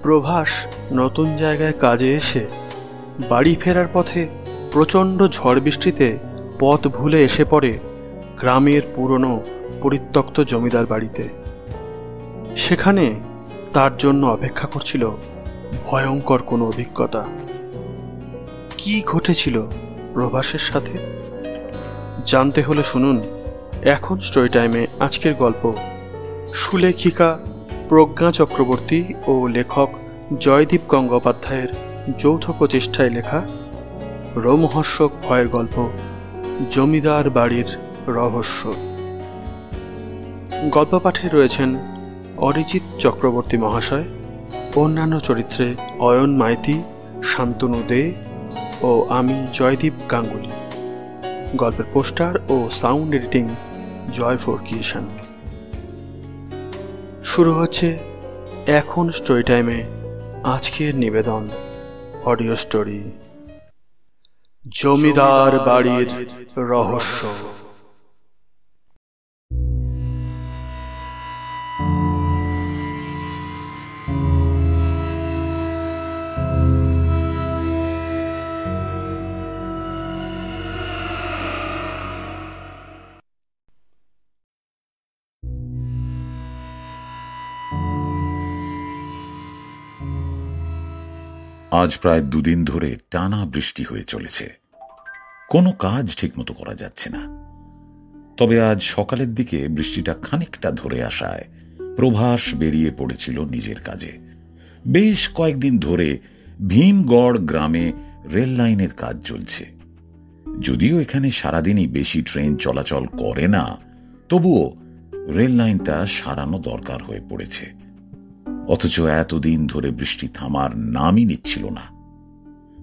প্রভাস নতুন জায়গায় কাজে এসে বাড়ি ফেরার পথে প্রচণ্ড ঝড় বৃষ্টিতে পথ ভুলে এসে পড়ে গ্রামের পুরনো পরিত্যক্ত জমিদার বাড়িতে। সেখানে তার জন্য অপেক্ষা করছিল ভয়ঙ্কর কোনো অভিজ্ঞতা। কি ঘটেছিল প্রভাসের সাথে জানতে হলে শুনুন এখন স্টোরি টাইমে আজকের গল্প সুলেখিকা প্রজ্ঞা চক্রবর্তী ও লেখক জয়দীপ গঙ্গোপাধ্যায়ের যৌথ প্রচেষ্টায় লেখা রোমহর্ষক ভয়ের গল্প জমিদার বাড়ির রহস্য। গল্প পাঠে রয়েছেন অরিজিৎ চক্রবর্তী মহাশয়, অন্যান্য চরিত্রে অয়ন মাইতি, শান্তনু দে ও আমি জয়দীপ গাঙ্গুলি। গল্পের পোস্টার ও সাউন্ড এডিটিং জয়4 ক্রিয়েশন। শুরু হচ্ছে এখন স্টোরি টাইমে আজকের নিবেদন অডিও স্টোরি জমিদার বাড়ির রহস্য। আজ প্রায় দুদিন ধরে টানা বৃষ্টি হয়ে চলেছে। কোনো কাজ ঠিকমতো করা যাচ্ছে না। তবে আজ সকালের দিকে বৃষ্টিটা খানিকটা ধরে আসায় প্রভাস বেরিয়ে পড়েছিল নিজের কাজে। বেশ কয়েকদিন ধরে ভীমগড় গ্রামে রেল লাইনের কাজ চলছে। যদিও এখানে সারাদিনই বেশি ট্রেন চলাচল করে না, তবুও রেল লাইনটা সারানো দরকার হয়ে পড়েছে। অথচ এতদিন ধরে বৃষ্টি থামার নামই নিচ্ছিল না।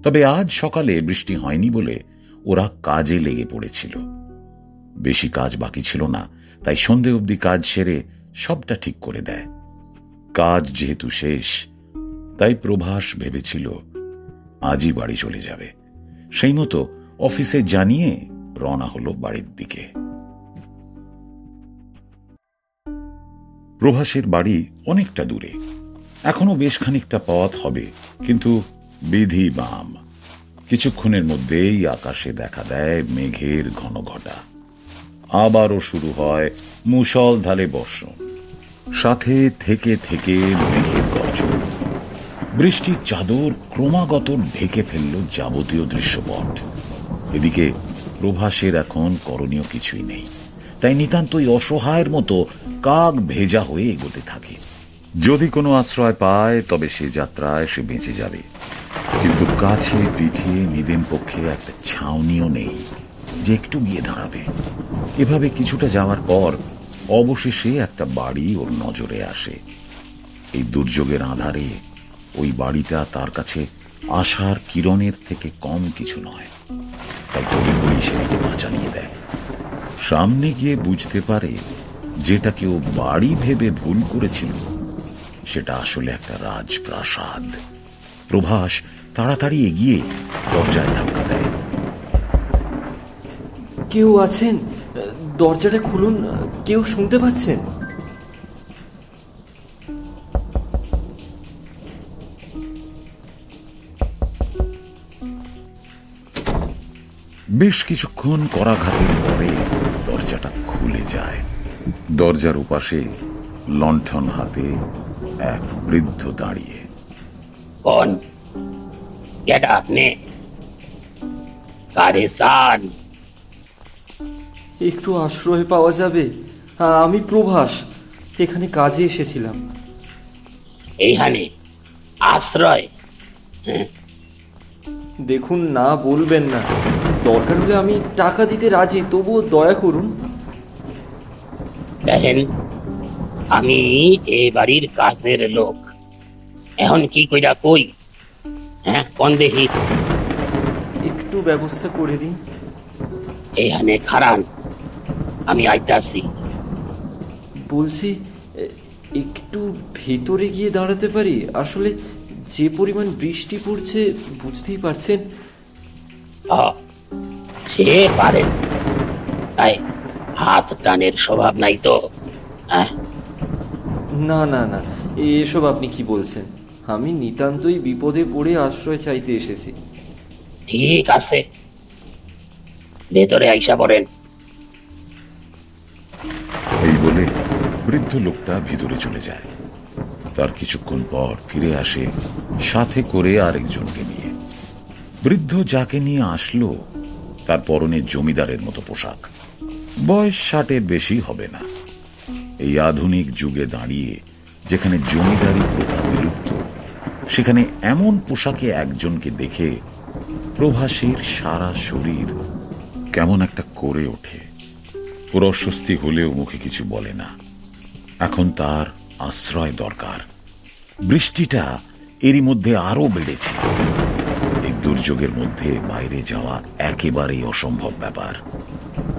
তবে আজ সকালে বৃষ্টি হয়নি বলে ওরা কাজে লেগে পড়েছিল। বেশি কাজ বাকি ছিল না, তাই সন্ধে অবধি কাজ সেরে সবটা ঠিক করে দেয়। কাজ যেহেতু শেষ, তাই প্রভাস ভেবেছিল আজই বাড়ি চলে যাবে। সেই মতো অফিসে জানিয়ে রওনা হলো বাড়ির দিকে। প্রভাসের বাড়ি অনেকটা দূরে, এখনো বেশ খানিকটা পথ হবে, কিন্তু বিধি বাম। কিছুক্ষণের মধ্যেই আকাশে দেখা দেয় মেঘের ঘন ঘটা। আবারও শুরু হয় মুষলধারে বর্ষণ, সাথে থেকে থেকে মেঘের গর্জন। বৃষ্টির চাদর ক্রমাগত ঢেকে ফেলল যাবতীয় দৃশ্যপট। এদিকে প্রভাসের এখন করণীয় কিছুই নেই, তাই নিতান্তই অসহায়ের মতো কাক ভেজা হয়ে এগোতে থাকে। যদি কোনো আশ্রয় পায় তবে সে যাত্রায় সে বেঁচে যাবে, কিন্তু কাছে পিঠিয়ে নিদেন পক্ষে একটা ছাউনিও নেই যে একটু গিয়ে দাঁড়াবে। এভাবে কিছুটা যাওয়ার পর অবশেষে একটা বাড়ি ওর নজরে আসে। এই দুর্যোগের আঁধারে ওই বাড়িটা তার কাছে আশার কিরণের থেকে কম কিছু নয়, তাই তড়িঘড়ি সেদিকে পা চালিয়ে দেয়। সামনে গিয়ে বুঝতে পারে যেটা কেউ বাড়ি ভেবে ভুল করেছিল সেটা আসলে একটা রাজপ্রাসাদ। প্রভাস তাড়াতাড়ি এগিয়ে দরজায় ধাক্কা দেয়। কেউ আছেন? দরজাটা খুলুন, কেউ শুনতে পাচ্ছেন? বেশ কিছুক্ষণ করাঘাতের পরে দরজাটা খুলে যায়। দরজার উপাশে লণ্ঠন হাতে এক বৃদ্ধ দাঁড়িয়ে। কোন? এটা আপনি? কারে সান? একটু আশ্রয় পাওয়া যাবে? আমি প্রভাস, এখানে কাজে এসেছিলাম। এইখানে আশ্রয়? দেখুন, না বলবেন না। দরকার হলে আমি টাকা দিতে রাজি, তবুও দয়া করুন। দেখেন, আমি এই বাড়ির কাজের লোক। এখন কি কইরা কই? হ্যাঁ, কোন দেখি? একটু ব্যবস্থা করে দিন। এইখানে খারান, আমি আইতাছি। বলছি, একটু ভেতরে গিয়ে দাঁড়াতে পারি? আসলে যে পরিমাণ বৃষ্টি পড়ছে বুঝতেই পারছেন। সে পারেন, তাই হাত টানের স্বভাব নাই তো? না না না, এসব আপনি কি বলছেন? আমি নিতান্তই বিপদে পড়ে আশ্রয় চাইতে এসেছি। ঠিক আছে, ভেতরে আইসা পড়েন। এই বলে বৃদ্ধ লোকটা ভিতরে চলে যায়। তার কিছুক্ষণ পর ফিরে আসে সাথে করে আরেকজনকে নিয়ে। বৃদ্ধ যাকে নিয়ে আসলো তার পরনে জমিদারের মতো পোশাক, বয়স 60-এর বেশি হবে না। এই আধুনিক যুগে দাঁড়িয়ে যেখানে জমিদারি প্রথা বিলুপ্ত, সেখানে এমন পোশাকে একজনকে দেখে প্রভাসের সারা শরীর কেমন একটা করে ওঠে। ওর অস্বস্তি হলেও মুখে কিছু বলে না। এখন তার আশ্রয় দরকার। বৃষ্টিটা এরই মধ্যে আরো বেড়েছে। এই দুর্যোগের মধ্যে বাইরে যাওয়া একেবারেই অসম্ভব ব্যাপার।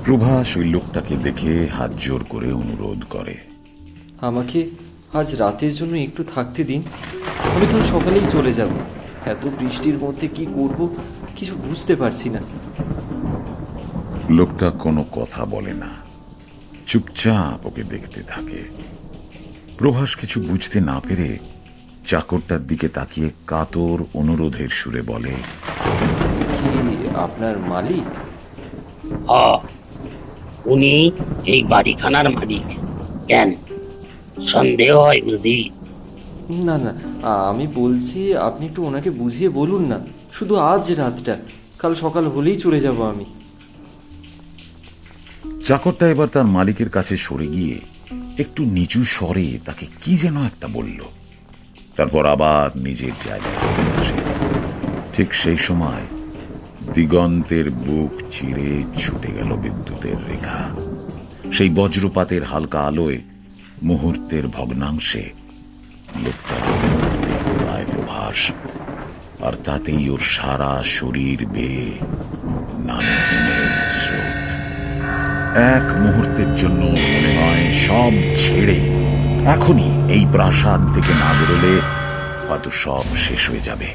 প্রভাস ওই লোকটাকে দেখে হাত জোর করে অনুরোধ করে, আমাকে আজ রাতের জন্য একটু থাকতে দিন, আমি কাল সকালেই চলে যাব। এত বৃষ্টির মধ্যে কি করব কিছু বুঝতে পারছি না। লোকটা কোনো কথা বলে না, চুপচাপ ওকে দেখতে থাকে। প্রভাস কিছু বুঝতে না পেরে চাকরটার দিকে তাকিয়ে কাতর অনুরোধের সুরে বলে, কি আপনার মালিক? উনি এই বাড়িখানার মালিক। কেন, সন্দেহ হয় বুঝি? না না, আমি বলছি আপনি একটু ওনাকে বুঝিয়ে বলুন না, শুধু আজ রাতটা, কাল সকাল হলেই চলে যাব আমি। চাকরটা এবার তার মালিকের কাছে সরে গিয়ে একটু নিচু স্বরে তাকে কি যেন একটা বলল। তারপর আবার নিজের জায়গায় ফিরে আসে। ঠিক সেই সময় দিগন্তের বুক চিরে ছুটে গেল বিদ্যুতের রেখা। সেই বজ্রপাতের হালকা আলোয় মুহূর্তের ভগ্নাংশে লোকটার মুখ দেখতে পায় প্রভাস, আর তাতেই ওর সারা শরীর বেয়ে নানা স্রোত। এক মুহূর্তের জন্য মনে হয় সব ছেড়ে এখনই এই প্রাসাদ থেকে না বেরোলে হয়তো সব শেষ হয়ে যাবে।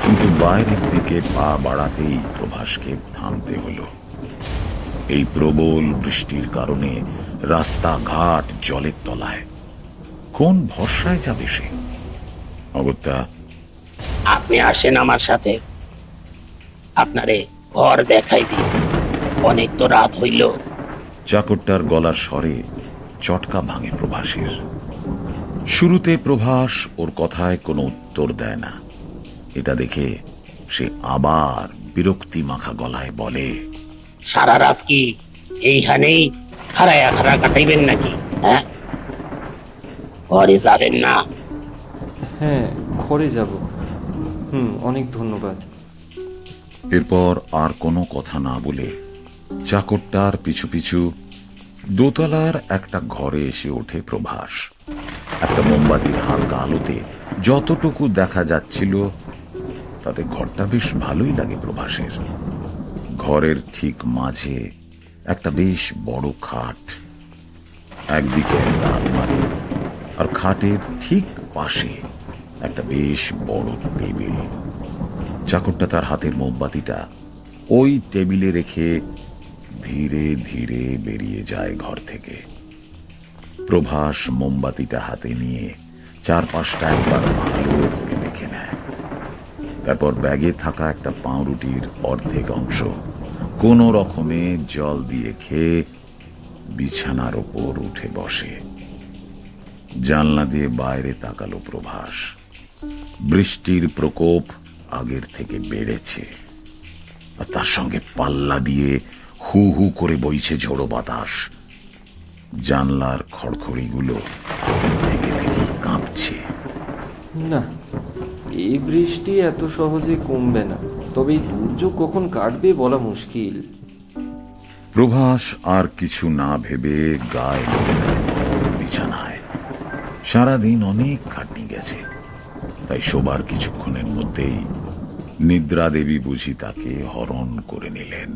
কিন্তু বাইরের দিকে পা বাড়াতেই প্রভাসকে থামতে হলো। এই প্রবল বৃষ্টির কারণে রাস্তাঘাট জলের তলায়। কোন ভরসায় যাবে সে? অগত্যা, আপনি আসেন আমার সাথে, আপনারে ঘর দেখাই দিই। অনেক তো রাত হইল। চাকরটার গলার স্বরে চটকা ভাঙে প্রভাসের। শুরুতে প্রভাস ওর কথায় কোনো উত্তর দেয় না। এটা দেখে সে আবার বিরক্তি মাখা গলায় বলে, সারা রাত কি এইখানেই খাড়ায়া খাড়া কাটাইবেন নাকি? হ্যাঁ, ঘরে যাবেন না? হ্যাঁ, ঘরে যাব। অনেক ধন্যবাদ। এরপর আর কোনো কথা না বলে চাকরটার পিছু পিছু দোতলার একটা ঘরে এসে ওঠে প্রভাস। একটা মোমবাতির হালকা আলোতে যতটুকু দেখা যাচ্ছিল তাতে ঘরটা বেশ ভালোই লাগে প্রভাসের। ঘরের ঠিক মাঝে একটা বেশ বড় খাট, একদিকে একটা আলমারি, আর খাটের ঠিক পাশে একটা বেশ বড় টেবিল। চাকরটা তার হাতের মোমবাতিটা ওই টেবিলে রেখে ধীরে ধীরে বেরিয়ে যায় ঘর থেকে। প্রভাস মোমবাতিটা হাতে নিয়ে চারপাশটা একবার ভালো করে দেখে নেয়। তারপর ব্যাগে থাকা একটা পাউরুটির অর্ধেক অংশ কোনো রকমে জল দিয়ে খেয়ে বিছানার ওপর উঠে বসে। জানলা দিয়ে বাইরে তাকালো প্রভাস। বৃষ্টির প্রকোপ আগের থেকে বেড়েছে, আর তার সঙ্গে পাল্লা দিয়ে হু হু করে বইছে ঝোড়ো বাতাস। জানলার খড়খড়িগুলো থেকে থেকেই কাঁপছে। না, এই বৃষ্টি এত সহজে কমবে না, তবে এই দুর্যোগ কখন কাটবে বলা মুশকিল। প্রভাস আর কিছু না ভেবে গায়ে বিছানায়। সারাদিন অনেক খাটনি গেছে, তাই শোবার কিছুক্ষণের মধ্যেই নিদ্রা দেবী বুঝি তাকে হরণ করে নিলেন।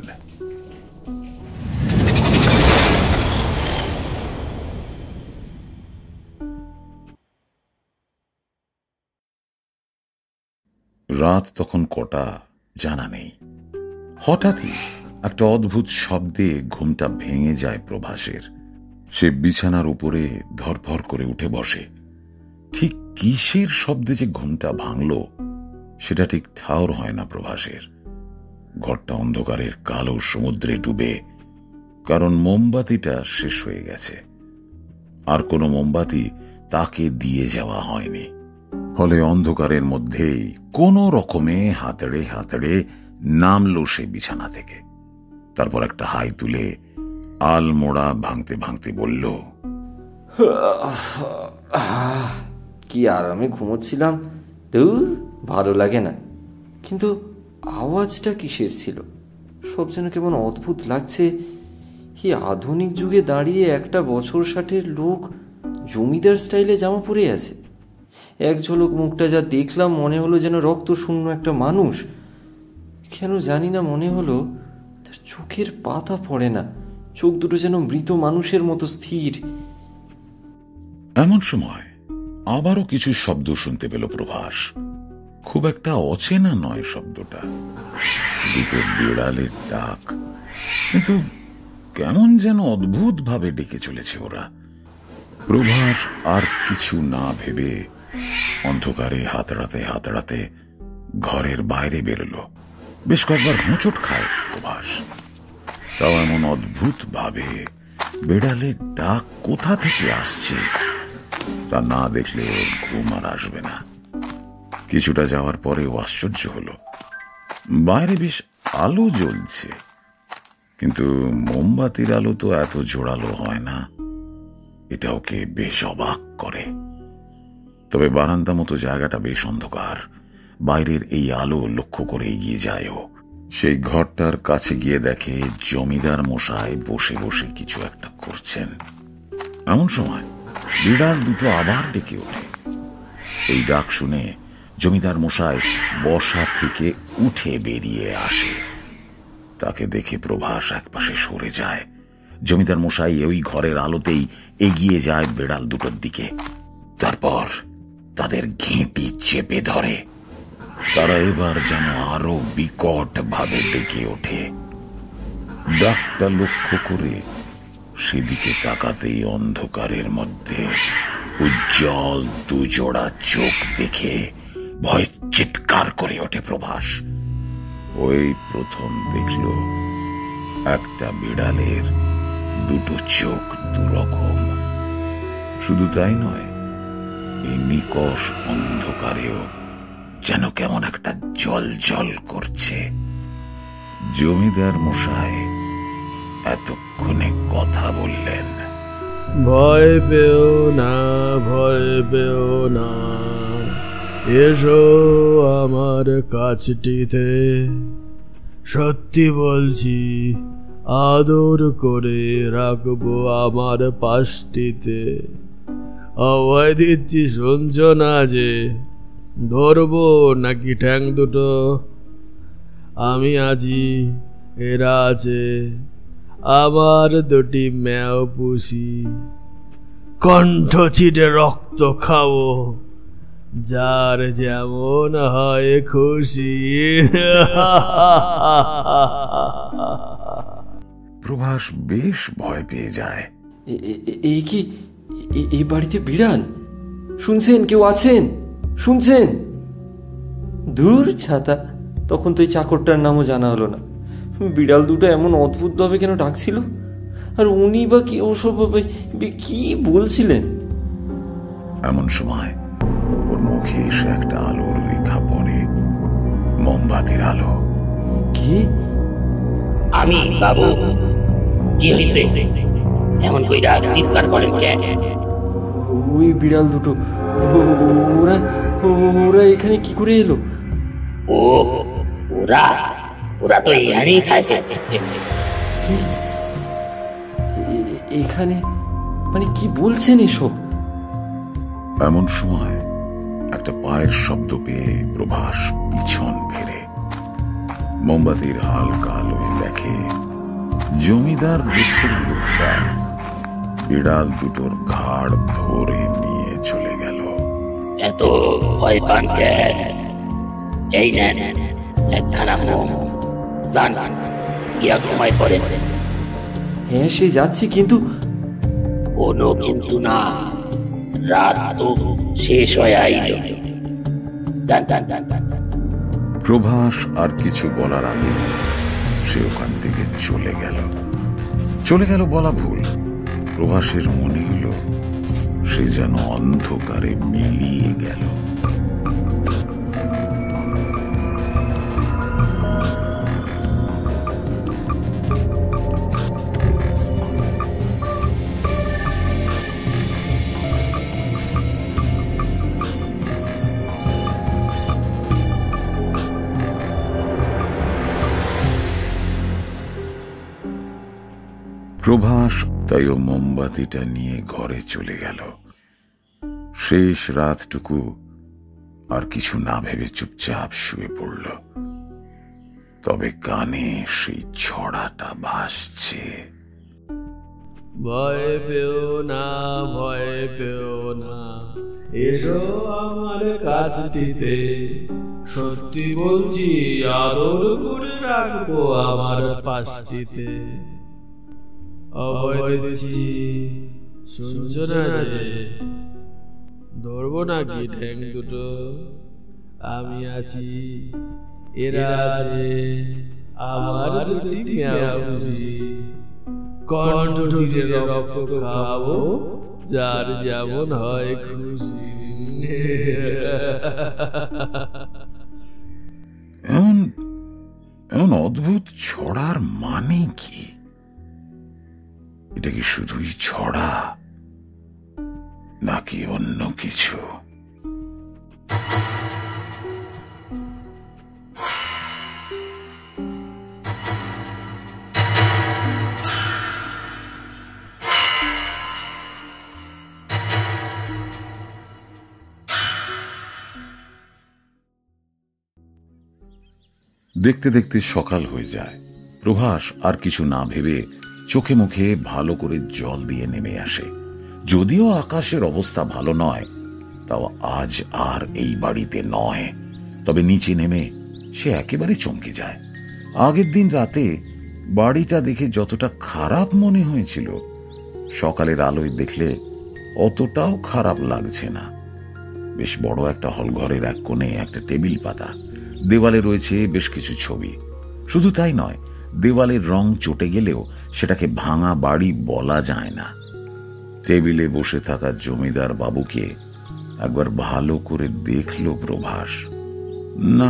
রাত তখন কটা জানা নেই। হঠাৎই একটা অদ্ভুত শব্দে ঘুমটা ভেঙে যায় প্রভাসের। সে বিছানার উপরে ধরফর করে উঠে বসে। ঠিক কিসের শব্দে যে ঘুমটা ভাঙল সেটা ঠিক ঠাউর হয় না প্রভাসের। ঘরটা অন্ধকারের কালো সমুদ্রে ডুবে, কারণ মোমবাতিটা শেষ হয়ে গেছে, আর কোনো মোমবাতি তাকে দিয়ে যাওয়া হয়নি। ফলে অন্ধকারের মধ্যেই কোনো রকমে হাতড়ে হাতড়ে নামলো সে বিছানা থেকে। তারপর একটা হাই তুলে আলমোড়া ভাঙতে ভাঙতে বলল, কি আরামে ঘুমোচ্ছিলাম, দূর ভালো লাগে না। কিন্তু আওয়াজটা কিসের ছিল? সব যেন কেমন অদ্ভুত লাগছে। এই আধুনিক যুগে দাঁড়িয়ে একটা বছর 60-এর লোক জমিদার স্টাইলে জামা পরে আছে। এক ঝলক মুখটা যা দেখলাম, মনে হলো যেন রক্ত শূন্য একটা মানুষ। কেন জানি না মনে হলো তার চোখের পাতা পড়ে না, চোখ দুটো যেন মৃত মানুষের মতো স্থির। এমন সময় আবারও কিছু শব্দ শুনতে পেল প্রভাস। খুব একটা অচেনা নয় শব্দটা, দুটো বিড়ালের ডাক, কিন্তু কেমন যেন অদ্ভুত ভাবে ডেকে চলেছে ওরা। প্রভাস আর কিছু না ভেবে অন্ধকারে হাতড়াতে হাতড়াতে ঘরের বাইরে বেরোল। বেশ কয়েকবার হোঁচট খায় প্রভাস, তাও এমন অদ্ভুত ভাবে বিড়ালের ডাক কোথা থেকে আসছে তা না দেখলে ওর ঘুম আর আসবে না। কিছুটা যাওয়ার পরেও আশ্চর্য হলো, বাইরে বেশ আলো জ্বলছে, কিন্তু মোমবাতির আলো তো এত জোরালো হয় না। এটা ওকে বেশ অবাক করে। তবে বারান্দা মতো জায়গাটা বেশ অন্ধকার, বাইরের এই আলো লক্ষ্য করে এগিয়ে যায় ও। সেই ঘরটার কাছে গিয়ে দেখে জমিদার মশাই বসে বসে কিছু একটা করছেন। এমন সময় বিড়াল দুটো আবার ডেকে ওঠে। এই ডাক শুনে জমিদার মশাই বসা থেকে উঠে বেরিয়ে আসে। তাকে দেখে প্রভাস একপাশে সরে যায়। জমিদার মশাই ওই ঘরের আলোতেই এগিয়ে যায় বিড়াল দুটোর দিকে। তারপর তাদের ঘেঁটি চেপে ধরে। তারা এবার যেন আরো বিকট ভাবে ডেকে ওঠে। ডাকটা লক্ষ্য করে সেদিকে তাকাতেই অন্ধকারের মধ্যে উজ্জ্বল দুজোড়া চোখ দেখে ভয় চিৎকার করে ওঠে প্রভাস। ওই প্রথম দেখল একটা বিড়ালের দুটো চোখ দুরকম। শুধু তাই নয়, এই নিকষ অন্ধকারেও যেন কেমন একটা জল জল করছে। জমিদার মশাই এতক্ষণে কথা বললেন, ভয় পেও না, ভয় পেও না, এসো আমার কাছটিতে। সত্যি বলছি, আদর করে রাখবো আমার পাশটিতে। অভয় দিচ্ছি, শুনছ না যে? ধরবো নাকি ঠ্যাং দুটো? আমি আছি, এরা আছে, আমার দুটি ম্যাও পুষি। কণ্ঠ ছিটে রক্ত খাবো, যার যেমন হয় খুশি। প্রভাস বেশ ভয় পেয়ে যায়। এই কি এই বাড়িতে বিড়াল? শুনছেন? কেউ আছেন? শুনছেন? দূর ছাতা, তখন তো এই চাকরটার নামও জানা হলো না। বিড়াল দুটো এমন অদ্ভুত ভাবে কেন ডাকছিল? আর উনি বা কি ওসব কি বলছিলেন? এমন সময় ওর মুখে এসে একটা আলোর রেখা পড়ে, মোমবাতির আলো। কে? আমি বাবু। কি হয়েছে? এমন কইরা চিৎকার করেন কেন? ওই বিড়াল দুটো, ওরা ওরা এখানে কি করে এলো? ও ওরা ওরা তো এখানেই থাকে। এখানে মানে কি বলছেন এসব? এমন সময় একটা পায়ের শব্দ পেয়ে প্রভাস পিছন ফেরে। মোমবাতির হালকা আলোয় দেখে জমিদার গোছের লোকটা বিড়াল দুটোর ঘাড় ধরে নিয়ে চলে গেল। এত ভয় পান কেন? এই নেন একখানা মোম, যান গিয়া ঘুমায় পড়েন। হ্যাঁ, সে যাচ্ছি, কিন্তু কোনো কিন্তু না, রাত তো শেষ হয়ে আইল। দান দান দান দান। প্রভাস আর কিছু বলার আগে সে ওখান থেকে চলে গেল বলা ভুল। প্রভাসের মনে হলো সে যেন অন্ধকারে মিলিয়ে গেল। প্রভাস তাই ও মোমবাতিটা নিয়ে ঘরে চলে গেল। শেষ রাতটুকু আর কিছু না ভেবে চুপচাপ শুয়ে পড়ল। তবে কানে সেই ছড়াটা ভাসছে। ভয় পেও না, ভয় পেও না, এসো আমার কাছটিতে, সত্যি বলছি আদর করে রাখবো আমার পাশটিতে। অভয় দিচ্ছি, শুনছো না যে? ধরবো নাকি ঠ্যাং দুটো? আমি আছি, এরা আছে, আমার দুটি মিয়াউজি। কণ্ঠ চিরে রক্ত খাবো, যার যেমন হয় খুশি। এমন অদ্ভুত ছড়ার মানে কি? এটা কি শুধুই ছড়া নাকি অন্য কিছু? দেখতে দেখতে সকাল হয়ে যায়। প্রভাস আর কিছু না ভেবে চোখে মুখে ভালো করে জল দিয়ে নেমে আসে। যদিও আকাশের অবস্থা ভালো নয়, তাও আজ আর এই বাড়িতে নয়। তবে নিচে নেমে সে একেবারে চমকে যায়। আগের দিন রাতে বাড়িটা দেখে যতটা খারাপ মনে হয়েছিল, সকালের আলোয় দেখলে অতটাও খারাপ লাগছে না। বেশ বড় একটা হলঘরের এক কোণে একটা টেবিল পাতা, দেওয়ালে রয়েছে বেশ কিছু ছবি। শুধু তাই নয়, দেওয়ালের রং চটে গেলেও সেটাকে ভাঙা বাড়ি বলা যায় না। টেবিলে বসে থাকা জমিদার বাবুকে একবার ভালো করে দেখল প্রভাস। না,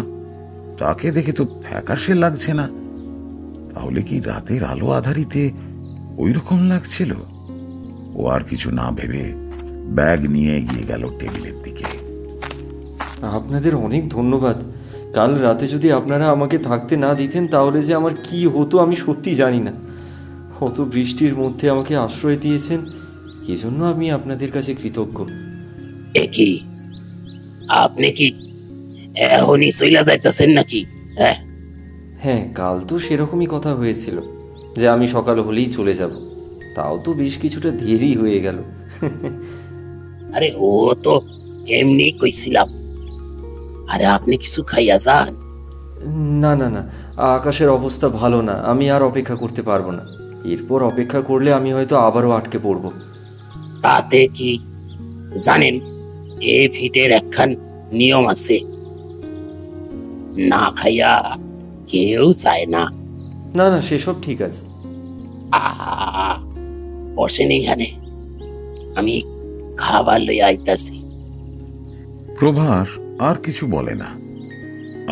তাকে দেখে তো ফ্যাকাশে লাগছে না। তাহলে কি রাতের আলো আধারিতে ওই রকম লাগছিল? ও আর কিছু না ভেবে ব্যাগ নিয়ে এগিয়ে গেল টেবিলের দিকে। আপনাদের অনেক ধন্যবাদ। কাল রাতে যদি আপনারা আমাকে থাকতে না দিতেন, তাহলে যে আমার কি হতো আমি সত্যি জানি না। অত বৃষ্টির মধ্যে আমাকে আশ্রয় দিয়েছেন, এজন্য আমি আপনাদের কাছে কৃতজ্ঞ। কি আপনি কি এখনই চইলা যাইতেছেন নাকি? হ্যাঁ, কাল তো সেরকমই কথা হয়েছিল যে আমি সকাল হলেই চলে যাব। তাও তো বেশ কিছুটা দেরি হয়ে গেল। আরে ও তো এমনি কইছিলাম। আরে আপনি কিছু খাইয়া যান। না না না, আকাশের অবস্থা ভালো না, আমি আর অপেক্ষা করতে পারবো না। এরপর অপেক্ষা করলে আমি হয়তো আবারও আটকে পড়ব। তাতে কি জানেন, এ ভিটের একখান নিয়ম আছে, না খাইয়া কেউ চায় না। না না, সেসব ঠিক আছে। বসেন এখানে, আমি খাবার লইয়া আইতাছি। প্রভাস আর কিছু বলে না।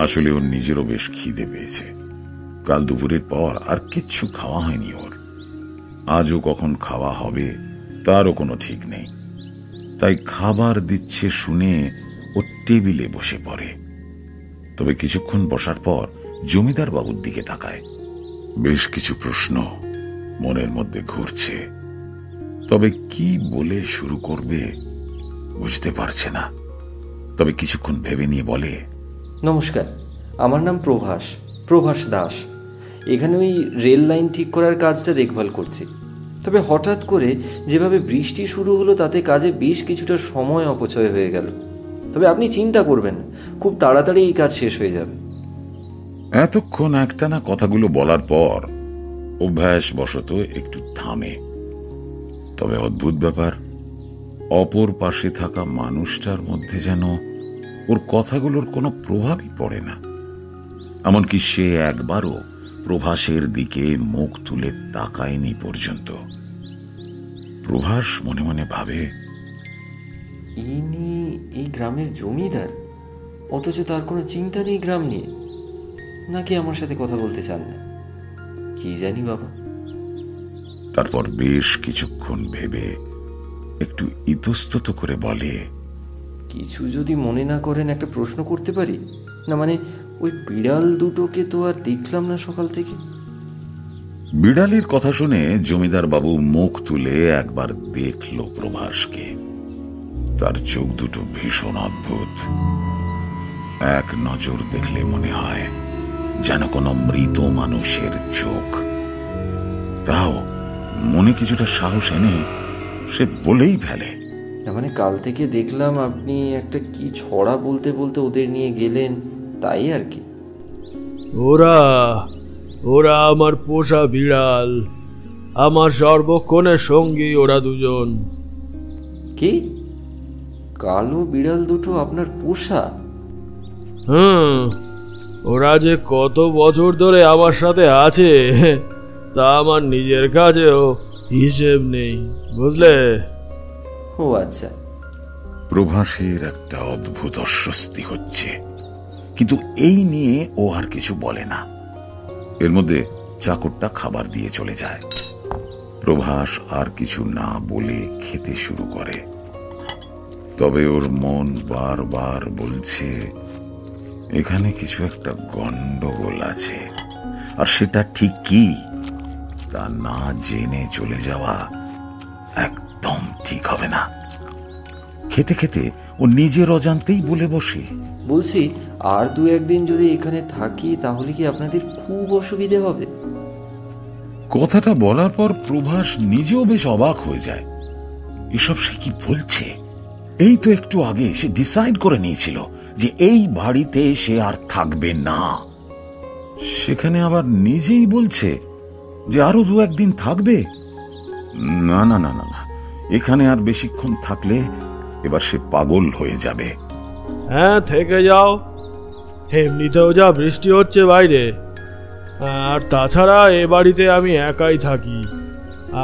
আসলে ওর নিজেরও বেশ খিদে পেয়েছে। কাল দুপুরের পর আর কিচ্ছু খাওয়া হয়নি ওর। আজও কখন খাওয়া হবে তারও কোনো ঠিক নেই। তাই খাবার দিচ্ছে শুনে ও টেবিলে বসে পড়ে। তবে কিছুক্ষণ বসার পর জমিদার বাবুর দিকে তাকায়। বেশ কিছু প্রশ্ন মনের মধ্যে ঘুরছে, তবে কি বলে শুরু করবে বুঝতে পারছে না। তবে কিছুক্ষণ ভেবে নিয়ে বলে, নমস্কার, আমার নাম প্রভাস দাস। এখানে ওই রেল লাইন ঠিক করার কাজটা দেখভাল করছি। তবে হঠাৎ করে যেভাবে বৃষ্টি শুরু হলো, তাতে কাজে বেশ কিছুটা সময় অপচয় হয়ে গেল। তবে আপনি চিন্তা করবেন, খুব তাড়াতাড়ি এই কাজ শেষ হয়ে যাবে। এতক্ষণ একটানা কথাগুলো বলার পর অভ্যাসবশত একটু থামে। তবে অদ্ভুত ব্যাপার, অপর পাশে থাকা মানুষটার মধ্যে যেন ওর কথাগুলোর কোনো প্রভাবই পড়ে না। এমনকি সে একবারও প্রভাসের দিকে মুখ তুলে তাকায়নি পর্যন্ত। প্রভাস মনে মনে ভাবে, ইনি এই গ্রামের জমিদার, অথচ তার কোনো চিন্তা নেই গ্রাম নিয়ে, নাকি আমার সাথে কথা বলতে চান না, কি জানি বাবা। তারপর বেশ কিছুক্ষণ ভেবে একটু ইতস্তত করে বলে, কিছু যদি মনে না করেন একটা প্রশ্ন করতে পারি? না মানে ওই বিড়াল দুটোকে তো আর দেখলাম না সকাল থেকে। বিড়ালের কথা শুনে জমিদার বাবু মুখ তুলে একবার দেখল প্রভাসকে। তার চোখ দুটো ভীষণ অদ্ভুত। এক নজর দেখলে মনে হয় যেন কোনো মৃত মানুষের চোখ। তাও মনে কিছুটা সাহস এনে সে বলেই ফেলে, না মানে কাল থেকে দেখলাম আপনি একটা কি ছড়া বলতে বলতে ওদের নিয়ে গেলেন, তাই আর কি। ওরা ওরা আমার পোষা বিড়াল, আমার সর্বক্ষণের সঙ্গী ওরা দুজন। কি, কালো বিড়াল দুটো আপনার পোষা? ওরা যে কত বছর ধরে আমার সাথে আছে তা আমার নিজের কাছেও হিসেব নেই, বুঝলে? ও আচ্ছা। প্রভাসের একটা অদ্ভুত অস্বস্তি হচ্ছে, কিন্তু এই নিয়ে ও আর কিছু বলে না। এর মধ্যে চাকরটা খাবার দিয়ে চলে যায়। প্রভাস আর কিছু না বলে খেতে শুরু করে। তবে ওর মন বারবার বলছে এখানে কিছু একটা গন্ডগোল আছে, আর সেটা ঠিক কি তা না জেনে চলে যাওয়া একদম ঠিক হবে না। খেতে খেতে ও নিজের অজান্তেই বলে বসে, বলছি আর দু একদিন যদি এখানে থাকি তাহলে কি আপনাদের খুব অসুবিধে হবে? কথাটা বলার পর প্রভাস নিজেও বেশ অবাক হয়ে যায়। এসব সে কি বলছে? এই তো একটু আগে সে ডিসাইড করে নিয়েছিল যে এই বাড়িতে সে আর থাকবে না। সেখানে আবার নিজেই বলছে যে আরো দু একদিন থাকবে। না না না না না, এখানে আর বেশিক্ষণ থাকলে এবার সে পাগল হয়ে যাবে। হ্যাঁ, থেকে যাও, এমনিতেও যা বৃষ্টি হচ্ছে বাইরে, আর তাছাড়া এ বাড়িতে আমি একাই থাকি,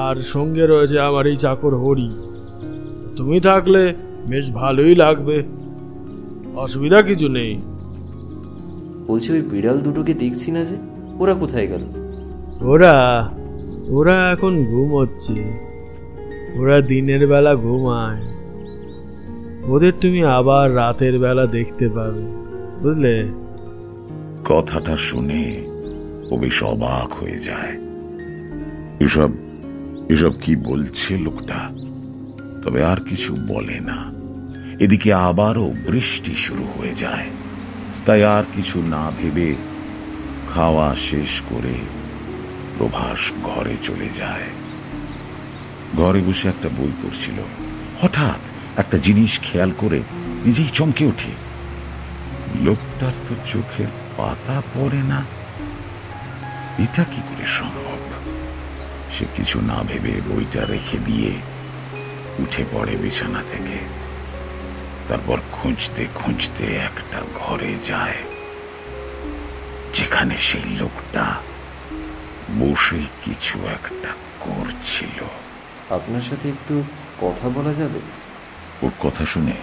আর সঙ্গে রয়েছে আমার এই চাকর হরি। তুমি থাকলে বেশ ভালোই লাগবে, অসুবিধা কিছু নেই। বলছি ওই বিড়াল দুটোকে দেখছি না যে, ওরা কোথায় গেল? ওরা ওরা এখন ঘুমোচ্ছে, ওরা দিনের বেলা ঘুমায়, ওদের তুমি আবার রাতের বেলা দেখতে পাবে, বুঝলে? কথাটা শুনে ও বেশ অবাক হয়ে যায়। এসব এসব কি বলছে লোকটা? তবে আর কিছু বলে না। এদিকে আবারও বৃষ্টি শুরু হয়ে যায়। তাই আর কিছু না ভেবে খাওয়া শেষ করে প্রভাস ঘরে চলে যায়। ঘরে বসে একটা বই পড়ছিল। হঠাৎ একটা জিনিস খেয়াল করে নিজেই চমকে ওঠে। লোকটার তো চোখের পাতা পড়ে না, এটা কি করে সম্ভব? সে কিছু না ভেবে বইটা রেখে দিয়ে উঠে পড়ে বিছানা থেকে। তারপর খুঁজতে খুঁজতে একটা ঘরে যায়, যেখানে সেই লোকটা বসে কিছু একটা করছিল। আপনার সাথে একটু কথা বলা যাবে? ওর কথা শুনে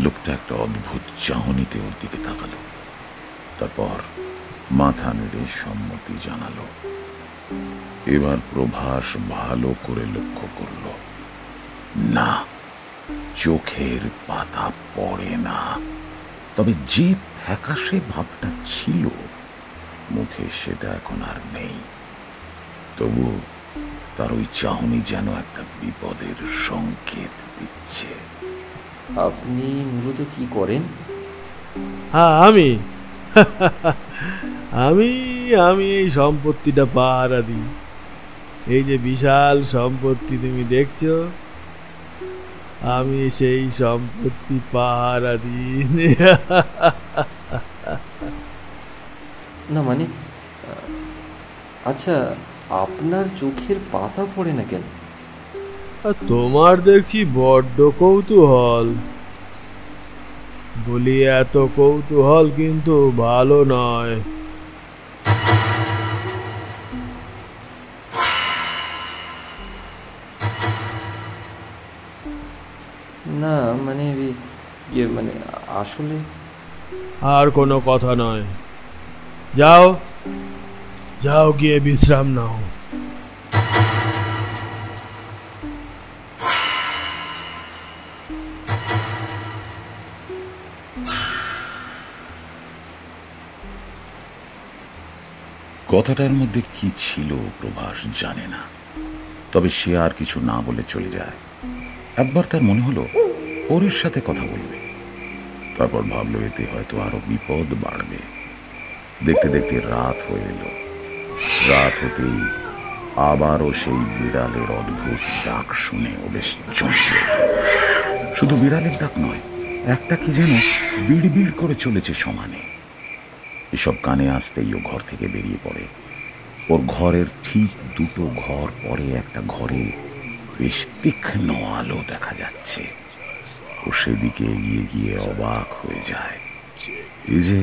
লোকটা একটা অদ্ভুত চাহনিতে ওর দিকে তাকালো। তারপর মাথা নেড়ে সম্মতি জানালো। এবার প্রভাস ভালো করে লক্ষ্য করল, না, চোখের পাতা পড়ে না। তবে যে ফ্যাকাশে ভাবটা ছিল মুখে, সেটা এখন আর নেই। তবু তার ওই চাহনি যেন একটা বিপদের সংকেত দিচ্ছে। আপনি মূলত কি করেন? হ্যাঁ, আমি আমি আমি এই সম্পত্তিটা পাহারা দিই। এই যে বিশাল সম্পত্তি তুমি দেখছো, আমি সেই সম্পত্তি পাহারা দিই। না মানে, আচ্ছা, আপনার চোখের পাতা পড়ে না কেন? আর তোমার দেখছি বড্ড কৌতূহল। বলি, এত কৌতূহল কিন্তু ভালো নয়। না মানে মানে আসলে আর কোনো কথা নয়, যাও যাও, গিয়ে বিশ্রাম নাও। কথাটার মধ্যে কি ছিল প্রভাস জানে না, তবে সে আর কিছু না বলে চলে যায়। একবার তার মনে হলো ওর সাথে কথা বলবে, তারপর ভাবলো এতে হয়তো আরো বিপদ বাড়বে। দেখতে দেখতে রাত হয়ে এলো। রাত হতেই আবারও সেই বিড়ালের অদ্ভুত ডাক শুনে ও বেশ চমকে ওঠে। শুধু বিড়ালের ডাক নয়, একটা কি যেন বিড়বিড় করে চলেছে সমানে। এসব কানে আসতেই ও ঘর থেকে বেরিয়ে পড়ে। ওর ঘরের ঠিক দুটো ঘর পরে একটা ঘরে বেশ তীক্ষ্ণ আলো দেখা যাচ্ছে। ও সেদিকে এগিয়ে গিয়ে অবাক হয়ে যায়। এই যে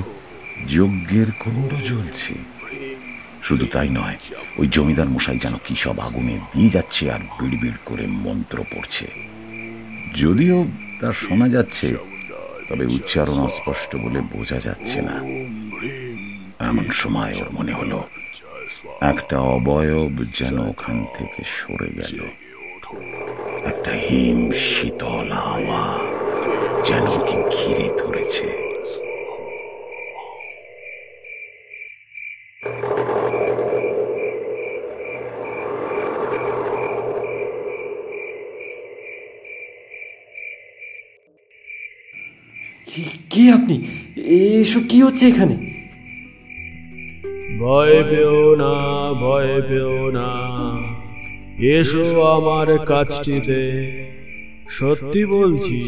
যজ্ঞের কুণ্ড জ্বলছে। শুধু তাই নয়, ওই জমিদার মশাই যেন কি সব আগুনে দিয়ে যাচ্ছে আর বিড়বিড় করে মন্ত্র পড়ছে। যদিও তার শোনা যাচ্ছে, তবে উচ্চারণ অস্পষ্ট বলে বোঝা যাচ্ছে না। এমন সময় ওর মনে হলো একটা অবয়ব যেন ওখান থেকে সরে গেল। একটা হিম শীতল হাওয়া যেন কি ঘিরে ধরেছে। কি আপনি? এসব কি হচ্ছে এখানে? ভয় পেও না, ভয় পেও না, এসো আমার কাছটিতে। সত্যি বলছি,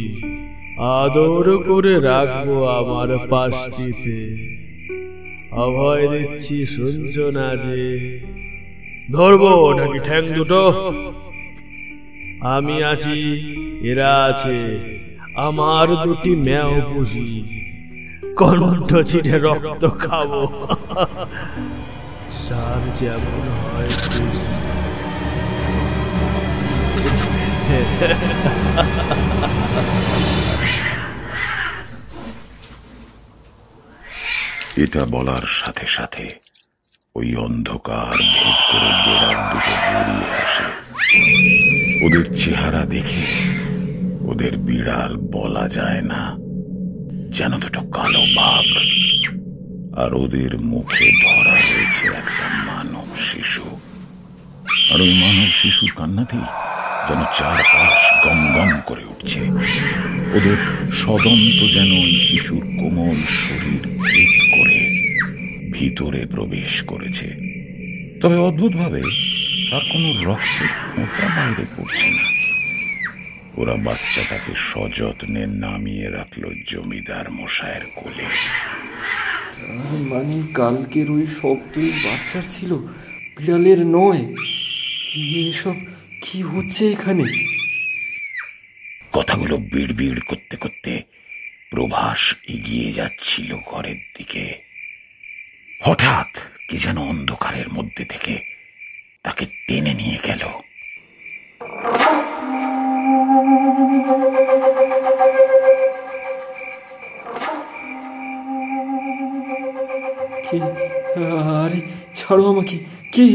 আদর করে রাখবো আমার পাশটিতে। অভয় দিচ্ছি, শুনছ না যে? ধরবো নাকি ঠ্যাং দুটো? আমি আছি, এরা আছে, আমার দুটি ম্যাও পুষি। কণ্ঠ ছিঁড়ে রক্ত খাবো, সার যেমন হয় খুশি। এটা বলার সাথে সাথে ওই অন্ধকার ভেদ করে বেড়ার দুটো বেরিয়ে আসে। ওদের চেহারা দেখে ওদের বিড়াল বলা যায় না, যেন দুটো কালো বাঘ। আর ওদের মুখে ধরা রয়েছে একটা মানব শিশু। আর ওই মানব শিশুর কান্নাতেই যেন চারপাশ গম গম করে উঠছে। ওদের সদন্ত যেন ওই শিশুর কোমল শরীর ভেদ করে ভিতরে প্রবেশ করেছে। তবে অদ্ভুতভাবে তার কোনো রক্তের ফোঁটা বাইরে পড়ছে না। ওরা বাচ্চাটাকে সযত্নে নামিয়ে রাখলো জমিদার মশায়ের কোলে। মানে কালকের ওই শব্দই বাচ্চার ছিল, বিড়ালের নয়। এসব কি হচ্ছে এখানে? কথাগুলো বিড়বিড় করতে করতে প্রভাস এগিয়ে যাচ্ছিল ঘরের দিকে। হঠাৎ কি যেন অন্ধকারের মধ্যে থেকে তাকে টেনে নিয়ে গেল। কে? আরে ছাড়ো আমাকে! কে?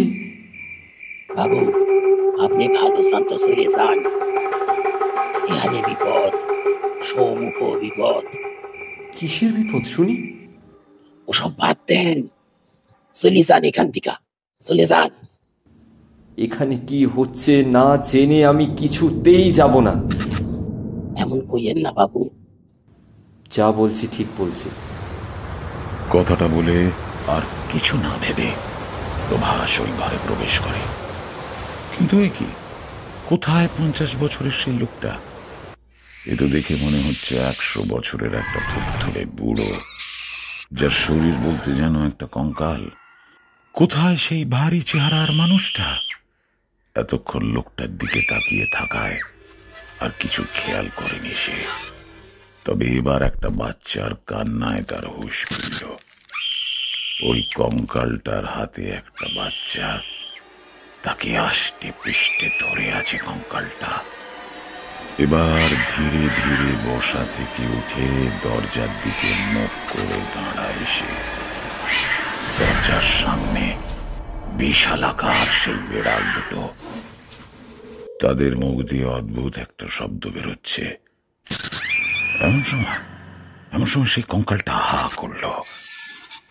বাবু, আপনি ভালো শান্ত চলে যান। এখানে বিপদ, সম্মুখ বিপদ। কিসের বিপদ শুনি? ওসব বাদ দেন, চলে যান এখান থেকে, চলে যান। এখানে কি হচ্ছে না জেনে আমি কিছুতেই যাব না। এমন কইয়েন না বাবু। যা বলছি ঠিক বলছি। কথাটা বলে আর কিছু না ভেবে প্রভাস ওই ঘরে প্রবেশ করে। কিন্তু এ কি, কোথায় 50 বছরের সেই লোকটা? এ তো দেখে মনে হচ্ছে 100 বছরের একটা থুরথুরে বুড়ো, যার শরীর বলতে যেন একটা কঙ্কাল। কোথায় সেই ভারী চেহারার মানুষটা? এতক্ষণ লোকটার দিকে তাকিয়ে থাকায় আর কিছু খেয়াল করেনি সে। তবে এবার একটা বাচ্চার কান্নায় তার হুঁশ ফিরল। ওই কঙ্কালটার হাতে একটা বাচ্চা, তাকে আষ্টে পৃষ্ঠে ধরে আছে কঙ্কালটা। এবার ধীরে ধীরে বসা থেকে উঠে দরজার দিকে মুখ করে দাঁড়ায় সে। দরজার সামনে বিশালাকার সেই বিড়াল দুটো, তাদের মুখ দিয়ে অদ্ভুত একটা শব্দ বেরোচ্ছে। এমন সময় সেই কঙ্কালটা হা করল,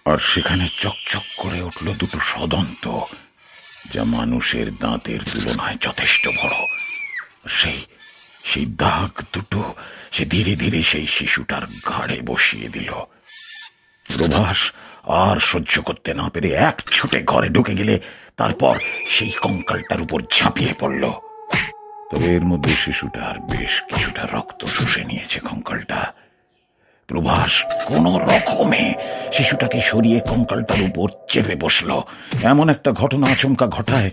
আর সেখানে চকচক করে উঠল দুটো সদন্ত, যা মানুষের দাঁতের তুলনায় যথেষ্ট বড়। সেই দাগ দুটো সে ধীরে ধীরে সেই শিশুটার ঘাড়ে বসিয়ে দিল। প্রভাস আর সহ্য করতে না পেরে এক ছুটে ঘরে ঢুকে গেলে তারপর সেই কঙ্কালটার উপর ঝাঁপিয়ে পড়ল। তবে এর মধ্যে শিশুটার বেশ কিছুটা রক্ত শুষে নিয়েছে কঙ্কালটা। প্রভাস কোন রকমে শিশুটাকে সরিয়ে কঙ্কালটার উপর চেপে বসল। এমন একটা ঘটনা আচমকা ঘটায়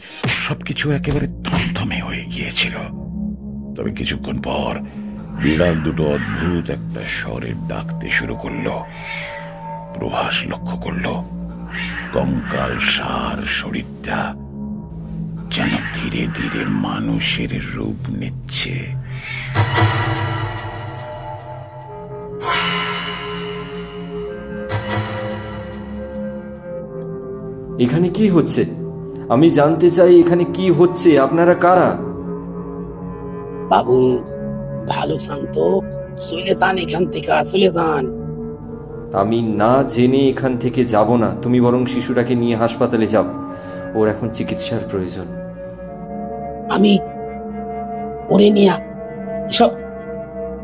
সবকিছু একেবারে থমথমে হয়ে গিয়েছিল। তবে কিছুক্ষণ পর বিড়াল দুটো অদ্ভুত একটা স্বরে ডাকতে শুরু করলো। প্রভাস লক্ষ্য করল কঙ্কাল সার শরীরটা যেন ধীরে ধীরে মানুষের রূপ নিচ্ছে। এখানে কি হচ্ছে? আমি জানতে চাই এখানে কি হচ্ছে, আপনারা কারা? বাবু, ভালো শান্ত, চলে যান এখান থেকে, চলে যান। আমি না জেনে এখান থেকে যাব না। তুমি বরং শিশুটাকে নিয়ে হাসপাতালে যাও, ওর এখন চিকিৎসার প্রয়োজন। আমি ওরে নিয়া এসব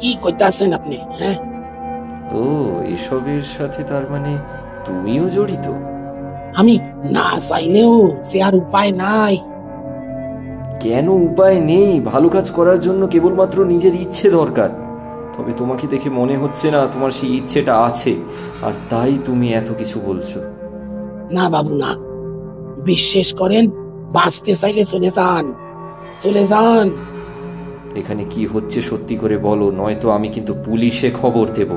কি করতেছেন আপনি? হ্যাঁ, ও এসবের সাথে তার মানে তুমিও জড়িত? আমি না চাইলেও সে আর উপায় নাই। কেন উপায় নেই? ভালো কাজ করার জন্য কেবলমাত্র নিজের ইচ্ছে দরকার। তবে তোমাকে দেখে মনে হচ্ছে না তোমার সেই ইচ্ছেটা আছে, আর তাই তুমি এত কিছু বলছো। না বাবু, না, বিশ্বাস করেন, বাঁচতে চাইলে চলে যান, চলে যান। এখানে কি হচ্ছে সত্যি করে বলো, নয়তো আমি কিন্তু পুলিশে খবর দেব।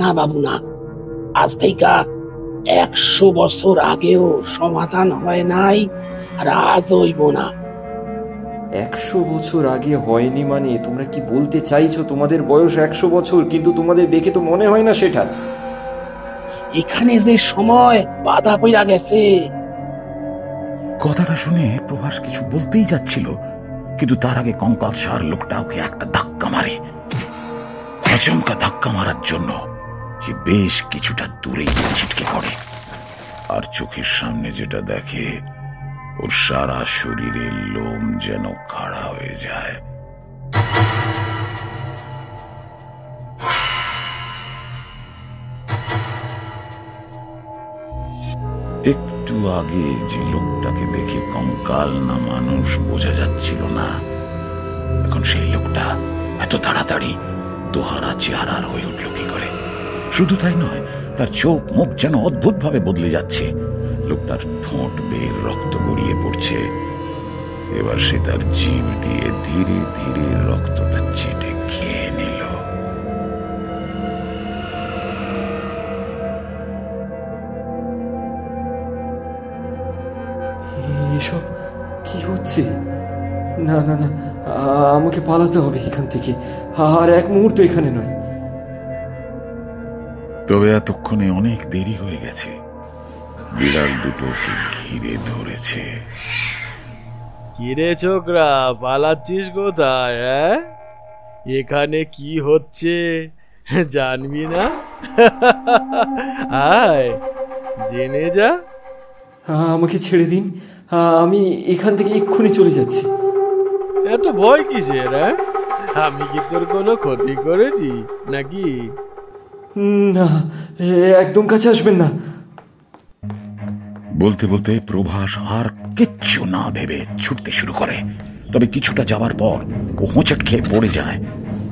না বাবু, না, আজ থেকে 100 বছর আগেও সমাধান হয় নাই, আর আজ হইব না। 100 বছর আগে হয়নি মানে তোমরা কি বলতে চাইছো? তোমাদের বয়স 100 বছর, কিন্তু তোমাদের দেখে তো মনে হয় না সেটা। এখানে যে সময় বাধা পড়া গেছে। কথাটা শুনে প্রভাস কিছু বলতেই যাচ্ছিল, কিন্তু তার আগে কঙ্কাল সার লোকটা ওকে একটা ধাক্কা মারে। আচমকা ধাক্কা মারার জন্য সে বেশ কিছুটা দূরে গিয়ে ছিটকে পড়ে, আর চোখের সামনে যেটা দেখে ওর সারা শরীরের লোম যেন খাড়া হয়ে যায়। একটু আগে যে লোকটাকে দেখে কঙ্কাল না মানুষ বোঝা যাচ্ছিল না, এখন সেই লোকটা এত তাড়াতাড়ি দোহারা চেহারার হয়ে উঠল কি করে? শুধু তাই নয়, তার চোখ মুখ যেন অদ্ভুত ভাবে বদলে যাচ্ছে। লোকটার ঠোঁট বের রক্ত গড়িয়ে পড়ছে। এবার সে তার জিভ দিয়ে ধীরে ধীরে রক্তটা চেটে খেয়ে নিল। এসব কি হচ্ছে? না না না, আমাকে পালাতে হবে এখান থেকে, আর এক মুহূর্ত এখানে নয়। তবে এতক্ষণে অনেক দেরি হয়ে গেছে। বিড়াল দুটোকে ঘিরে ধরেছে। কিরে ছোকরা, পালাচ্ছিস কোথায়? এখানে কি হচ্ছে জানবি না? আয়, জেনে যা। আমাকে ছেড়ে দিন, আমি এখান থেকে এক্ষুনি চলে যাচ্ছি। এত ভয় কিসের? আমি কি তোর কোনো ক্ষতি করেছি নাকি? না, একদম কাছে আসবেন না। বলতে বলতে প্রভাস আর কিচ্ছু না ভেবে ছুটতে শুরু করে। তবে কিছুটা যাওয়ার পর ও হোঁচট খেয়ে পড়ে যায়,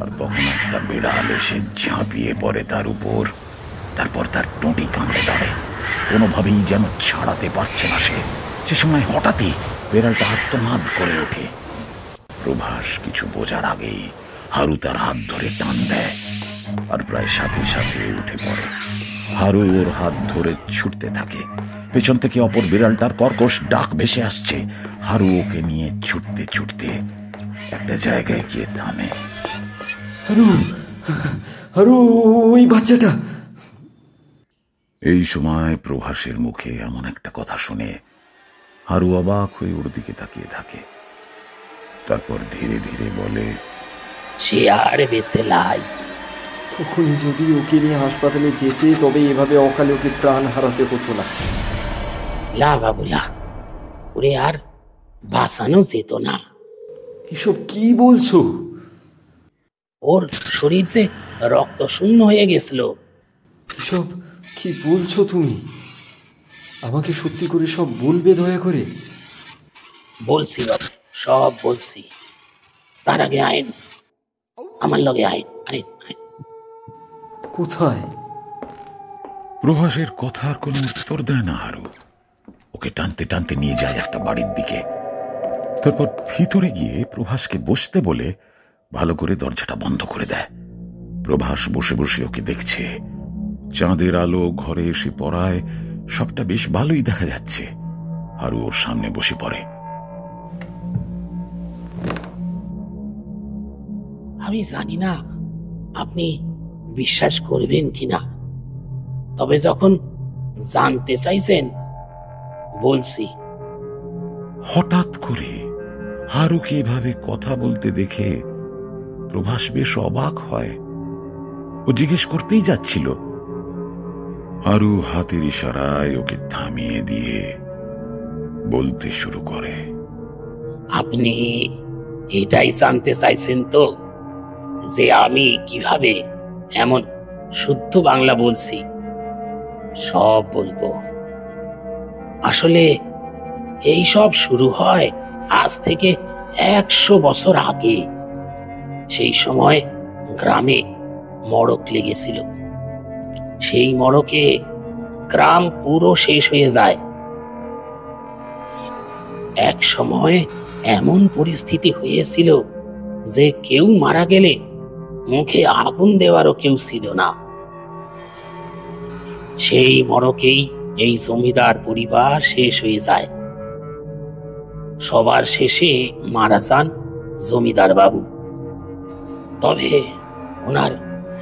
আর তখন একটা বিড়াল এসে ঝাঁপিয়ে পড়ে তার উপর। তারপর তার টুঁটি কামড়ে ধরে, কোনোভাবেই যেন ছাড়াতে পারছে না সে। সে সময় হঠাৎই বেড়ালটা আর্তনাদ করে ওঠে। প্রভাস কিছু বোঝার আগেই হারু তার হাত ধরে টান দেয়, আর প্রায় সাথে সাথে উঠে পড়ে। হারু ওর হাত ধরে ছুটতে থাকে। পেছন থেকে অপর বিড়ালটার কর্কশ ডাক ভেসে আসছে। হারু ওকে নিয়ে ছুটতে ছুটতে একটা জায়গায় গিয়ে থামে। হারু, হারু, ওই বাচ্চাটা। এই সময় প্রভাসের মুখে এমন একটা কথা শুনে হারু অবাক হয়ে ওর দিকে তাকিয়ে থাকে। তারপর ধীরে ধীরে বলে, সে আর বেঁচে লাই। তখনই যদি ওকে নিয়ে হাসপাতালে যেতে, তবে এভাবে অকালে ওকে প্রাণ হারাতে হতো না। লা বাবুলা, ওরে আর বাঁচানো যেত না। এসব কি বলছো? ওর শরীর যে রক্ত শূন্য হয়ে গেছিল। এসব কি বলছো তুমি? আমাকে সত্যি করে সব বলবে দয়া করে। বলছি বাবু, সব বলছি। তার আগে আইন, আমার লগে আইন, আইন, আইন। কোথায়? প্রভাসের কথার কোনো উত্তর দেয় না হারু। ওকে টানতে টানতে নিয়ে যায় একটা বাড়ির দিকে। তারপর ভিতরে গিয়ে প্রভাসকে বসতে বলে ভালো করে দরজাটা বন্ধ করে দেয়। প্রভাস বসে বসে ওকে দেখছে। চাঁদের আলো ঘরে এসে পড়ায় সবটা বেশ ভালোই দেখা যাচ্ছে। হারু ওর সামনে বসে পড়ে। আমি জানি না আপনি বিশ্বাস করবেন কিনা, তবে যখন জানতে চাইছেন বলছি। হঠাৎ করে হারুকে এভাবে কথা বলতে দেখে প্রভাস বেশ অবাক হয়। ও জিজ্ঞেস করতেই যাচ্ছিল, হারু হাতের ইশারায় ওকে থামিয়ে দিয়ে বলতে শুরু করে, আপনি এটাই জানতে চাইছেন তো, যে আমি কিভাবে এমন শুদ্ধ বাংলা বলছি? সব বলবো। আসলে এই সব শুরু হয় আজ থেকে 100 বছর আগে। সেই সময় গ্রামে মড়ক লেগেছিল। সেই মড়কে গ্রাম পুরো শেষ হয়ে যায়। এক সময় এমন পরিস্থিতি হয়েছিল যে কেউ মারা গেলে মুখে আগুন দেওয়ারও কেউ ছিল না। সেই মড়কেই এই জমিদার পরিবার শেষ হয়ে যায়। সবার শেষে মারা যান জমিদার বাবু। তবে ওনার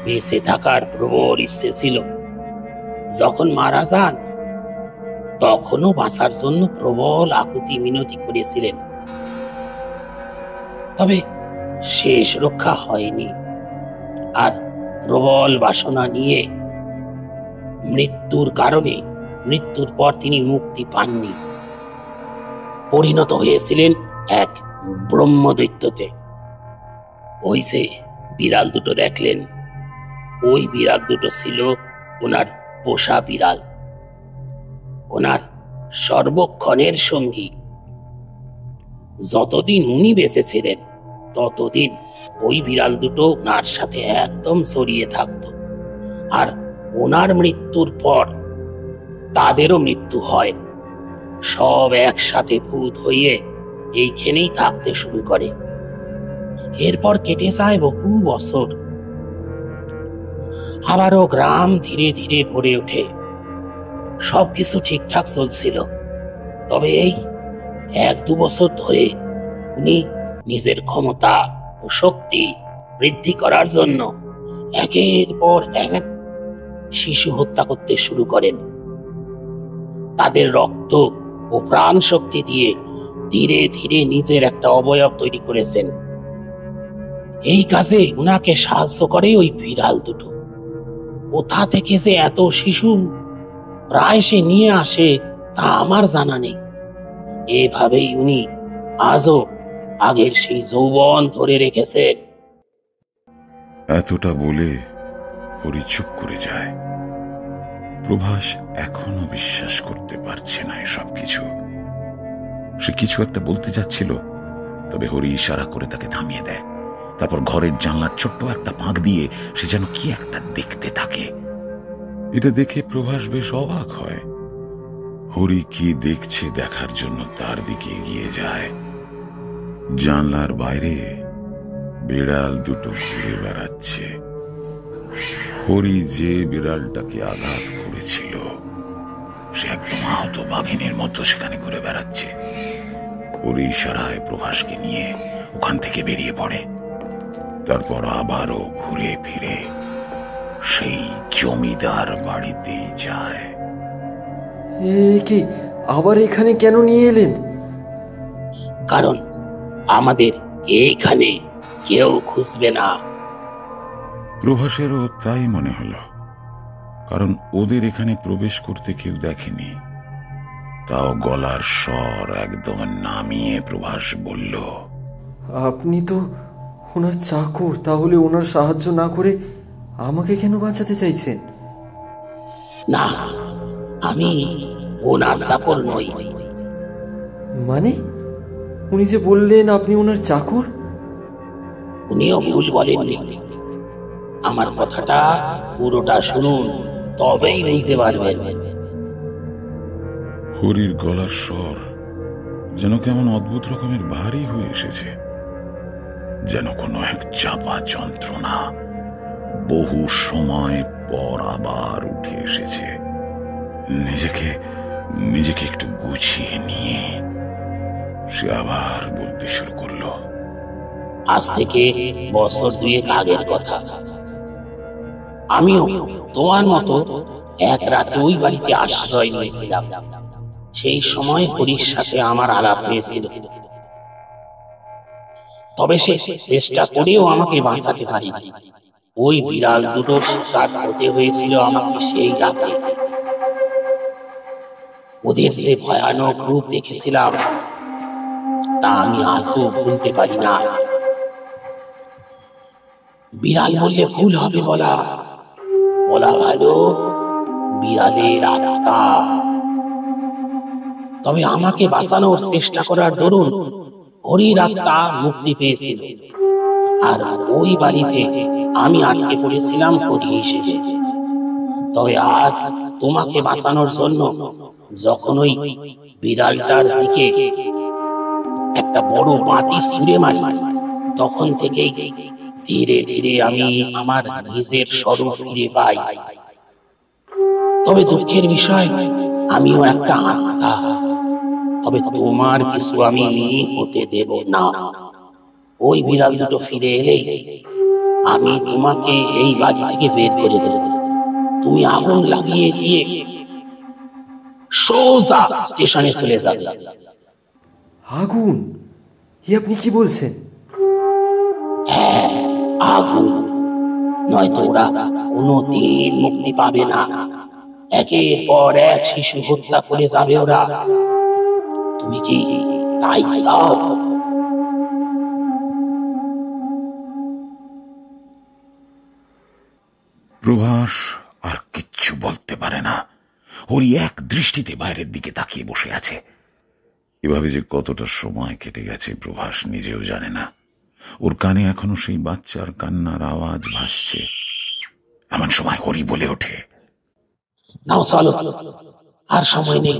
বেঁচে থাকার প্রবল ইচ্ছে ছিল। যখন মারা যান তখনও বাঁচার জন্য প্রবল আকুতি মিনতি করেছিলেন, তবে শেষ রক্ষা হয়নি। আর প্রবল বাসনা নিয়ে মৃত্যুর কারণে মৃত্যুর পর তিনি মুক্তি পাননি। পরিণত হয়েছিলেন এক ব্রহ্মদৈত্যতে। ওই যে বিড়াল দুটো দেখলেন, ওই বিড়াল দুটো ছিল ওনার পোষা বিড়াল, ওনার সর্বক্ষণের সঙ্গী। যতদিন উনি বেঁচে ছিলেন ততদিন ওই বিড়াল দুটো ওনার সাথে একদম জড়িয়ে থাকত। আর ওনার মৃত্যুর পর তাদেরও মৃত্যু হয়। সব একসাথে ভূত হয়ে এইখানেই থাকতে শুরু করে। এরপর কেটে যায় বহু বছর। আবারও গ্রাম ধীরে ধীরে ভরে ওঠে। সবকিছু ঠিকঠাক চলছিল। তবে এই 1-2 বছর ধরে উনি নিজের ক্ষমতা ও শক্তি বৃদ্ধি করার জন্য একের পর এক শিশু হত্যা করতে শুরু করেন। তাদের রক্ত ও প্রাণ শক্তি দিয়ে ধীরে ধীরে নিজের একটা অবয়ব তৈরি করেছেন। এই কাজে উনাকে সাহায্য করে ওই বিড়াল দুটো। কোথা থেকে যে এত শিশু প্রায় সে নিয়ে আসে তা আমার জানা নেই। এভাবেই উনি আজও আগের সেই যৌবন ধরে রেখেছেন। এতটা বলে হরি চুপ করে যায়। প্রভাস এখনো বিশ্বাস করতে পারছে না এসব কিছু। সে কিছু একটা বলতে যাচ্ছিল, তবে হরি ইশারা করে তাকে থামিয়ে দেয়। তারপর ঘরের জানলার ছোট্ট একটা ফাঁক দিয়ে সে যেন কি একটা দেখতে থাকে। এটা দেখে প্রভাস বেশ অবাক হয়। হরি কি দেখছে দেখার জন্য তার দিকে এগিয়ে যায়। জানলার বাইরে বিড়াল দুটো ঘুরে বেড়াচ্ছে। হরি যে বিড়ালটাকে আঘাত করেছিল সে একদম আহত বাঘিনীর মতো সেখানে ঘুরে বেড়াচ্ছে। হরি ইশারায় প্রভাসকে নিয়ে ওখান থেকে বেরিয়ে পড়ে। তারপর আবারও ঘুরে ফিরে সেই জমিদার বাড়িতেই যায়। কি আবার এখানে কেন নিয়ে এলেন? কারণ আমাদের এইখানে কেউ খুঁজবে না। প্রভাসেরও তাই মনে হলো, কারণ ওদের এখানে প্রবেশ করতে কেউ দেখেনি। তাও গলার স্বর একদম নামিয়ে প্রভাস বলল, আপনি তো ওনার চাকর, তাহলে ওনার সাহায্য না করে আমাকে কেন বাঁচাতে চাইছেন? না, আমি ওনার চাকর নই। মানে উনি যে বললেন আপনি ওনার চাকর। উনিও ভুল বলেননি। আমার কথাটা পুরোটা শুনুন, তবেই বুঝতে পারবেন। হরির গলার স্বর যেন কেমন অদ্ভুত রকমের ভারী হয়ে এসেছে, যেন কোনো এক চাপা যন্ত্রণা বহু সময় পর আবার উঠে এসেছে। নিজেকে একটু গুছিয়ে নিয়ে সে আবার বলতে শুরু করলো, আজ থেকে বছর 2 আগের কথা। আমিও তোমার মতো এক রাতে ওই বাড়িতে আশ্রয় নিয়েছিলাম। সেই সময় হরির সাথে আমার আলাপ হয়েছিল, তবে সে চেষ্টা করেও আমাকে বাঁচাতে পারেনি। ওই বিড়াল দুটো শিকার হতে হয়েছিল আমাকে সেই রাতে। ওদের যে ভয়ানক রূপ দেখেছিলাম তা আমি আজও ভুলতে পারি না। বিড়াল বললে ভুল হবে, বলা ভালো বিড়ালের আত্মা। তবে আমাকে বাঁচানোর চেষ্টা করার দরুন হরির আত্মা মুক্তি পেয়েছিল, আর ওই বাড়িতে আমি আটকে পড়েছিলাম হরি হিসেবে। তবে আজ তোমাকে বাঁচানোর জন্য যখন ওই বিড়ালটার দিকে একটা বড় মাটি ছুঁড়ে মারি, তখন থেকেই ধীরে ধীরে আমি আমার নিজের স্বরূপ ফিরে পাই। তবে দুঃখের বিষয়, আমিও একটা আত্মা। তবে তোমার কিছু আমি হতে দেব না। ওই বিড়াল দুটো ফিরে এলেই আমি তোমাকে এই বাড়ি থেকে বের করে দেব। তুমি আগুন লাগিয়ে দিয়ে সোজা স্টেশনে চলে যাবে। আগুন? আপনি কি বলছেন? হ্যাঁ, আগুন। নয়তো ওরা কোনোদিন মুক্তি পাবে না। একের পর এক শিশু হত্যা করে যাবে ওরা। তুমি কি তাই চাও? প্রভাস আর কিচ্ছু বলতে পারে না। হরি এক দৃষ্টিতে বাইরের দিকে তাকিয়ে বসে আছে। এভাবে যে কতটা সময় কেটে গেছে প্রভাস নিজেও জানে না। ওর কানে এখনো সেই বাচ্চার কান্নার আওয়াজ ভাসছে। এমন সময় হরি বলে ওঠে, নাও চলো, আর সময় নেই।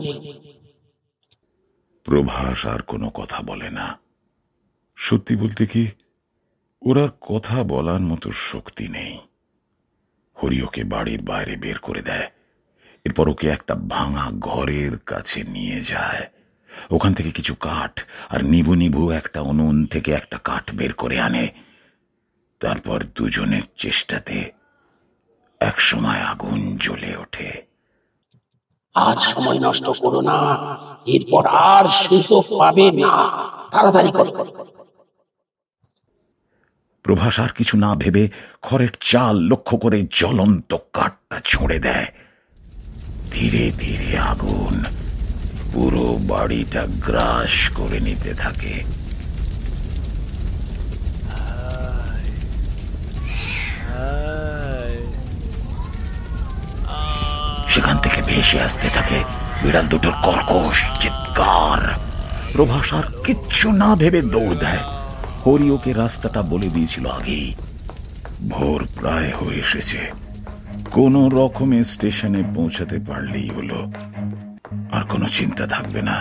প্রভাস আর কোনো কথা বলে না। সত্যি বলতে কি, ওর আর কথা বলার মতো শক্তি নেই। হরি ওকে বাড়ির বাইরে বের করে দেয়। এরপর ওকে একটা ভাঙা ঘরের কাছে নিয়ে যায়। ওখান থেকে কিছু কাঠ আর নিভু নিভু একটা উনুন থেকে একটা কাঠ বের করে আনে। তারপর দুজনের চেষ্টাতে একসময় আগুন জ্বলে ওঠে। আর সময় নষ্ট করো না, এরপর আর সুযোগ পাবে না। তাড়াতাড়ি করো। প্রভাস আর কিছু না ভেবে খড়ের চাল লক্ষ্য করে জ্বলন্ত কাঠটা ছুঁড়ে দেয়। ধীরে ধীরে আগুন পুরো বাড়িটা গ্রাস করে নিতে থাকে। সেখান থেকে ভেসে আসতে থাকে বিড়াল দুটোর কর্কশ চিৎকার। প্রভাস আর কিচ্ছু না ভেবে দৌড় দেয়। হরি ওকে রাস্তাটা বলে দিয়েছিল আগেই। ভোর প্রায় হয়ে এসেছে। কোন রকমে স্টেশনে পৌঁছাতে পারলেই হলো। আর কোনো চিন্তা থাকবে না।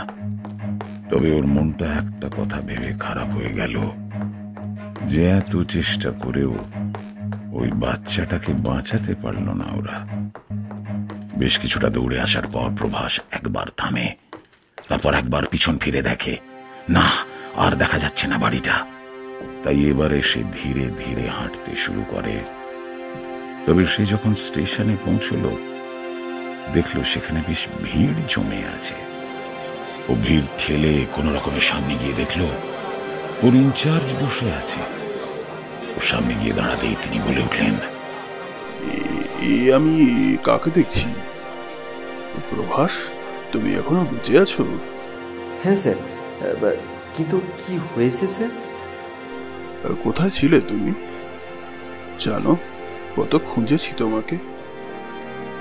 তবে ওর মনটা একটা কথা ভেবে খারাপ হয়ে গেল, যে এত চেষ্টা করেও ওই বাচ্চাটাকে বাঁচাতে পারল না ওরা। বেশ কিছুটা দৌড়ে আসার পর প্রভাস একবার থামে, তারপর একবার পিছন ফিরে দেখে, না আর দেখা যাচ্ছে না বাড়িটা। তাই এবারে সে ধীরে ধীরে হাঁটতে শুরু করে। তবে সে যখন স্টেশনে পৌঁছল, দেখল সেখানে বেশ ভিড় জমে আছে। ও ভিড় ঠেলে কোন রকমের সামনে গিয়ে দেখল ওর ইনচার্জ বসে আছে। ওর সামনে গিয়ে দাঁড়াতেই তিনি বলে উঠলেন, আমি কাকে দেখছি? প্রভাস, তুমি এখনো বেঁচে আছো? হ্যাঁ স্যার, কিন্তু কি হয়েছে স্যার? কোথায় ছিলে তুমি? জানো, কত খুঁজেছি তোমাকে।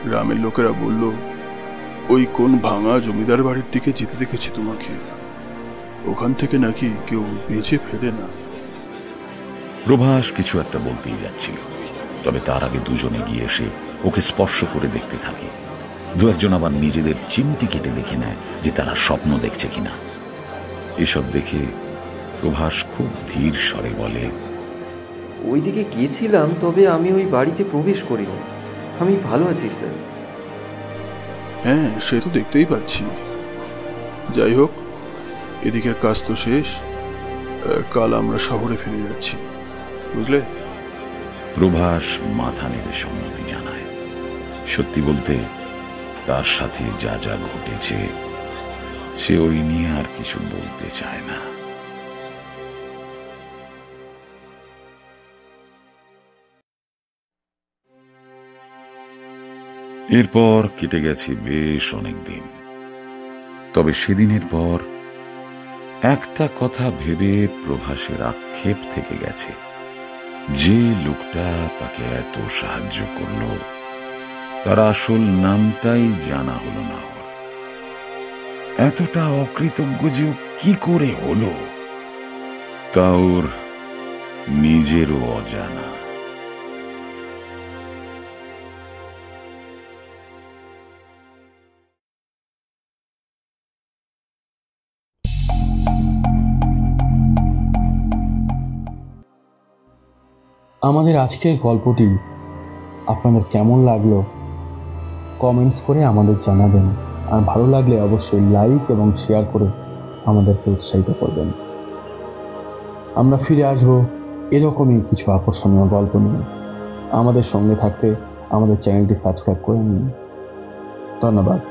গ্রামের লোকেরা বলল ওই কোন ভাঙা জমিদার বাড়ির দিকে যেতে দেখেছি তোমাকে। ওখান থেকে নাকি কেউ বেঁচে ফেরে না। প্রভাস কিছু একটা বলতেই যাচ্ছিল, তবে তার আগে দুজনে গিয়ে এসে ওকে স্পর্শ করে দেখতে থাকে। দু একজন আবার নিজেদের চিমটি কেটে দেখে নেয় যে তারা স্বপ্ন দেখছে কিনা। এসব দেখে প্রভাস খুব ধীর স্বরে বলে, ওইদিকে গিয়েছিলাম, তবে আমি ওই বাড়িতে প্রবেশ করিনি। আমি ভালো আছি স্যার। হ্যাঁ, সে তো দেখতেই পাচ্ছি। যাই হোক, এদিকের কাজ তো শেষ। কাল আমরা শহরে ফিরে যাচ্ছি, বুঝলে? প্রভাস মাথা নেড়ে সম্মতি জানায়। সত্যি বলতে তার সাথে যা যা ঘটেছে সে ওই নিয়ে আর কিছু বলতে চায় না। এরপর কেটে গেছে বেশ অনেক দিন। তবে সেদিনের পর একটা কথা ভেবে প্রভাসের আক্ষেপ থেকে গেছে, যে লোকটা তাকে এত সাহায্য করল তার আসল নামটাই জানা হলো না ওর। এতটা অকৃতজ্ঞ যে ও কি করে হলো তা ওর নিজেরও অজানা। আমাদের আজকের গল্পটি আপনাদের কেমন লাগলো কমেন্টস করে আমাদের জানাবেন। আর ভালো লাগলে অবশ্যই লাইক এবং শেয়ার করে আমাদেরকে উৎসাহিত করবেন। আমরা ফিরে আসবো এরকমই কিছু আকর্ষণীয় গল্প নিয়ে। আমাদের সঙ্গে থাকতে আমাদের চ্যানেলটি সাবস্ক্রাইব করে নিন। ধন্যবাদ।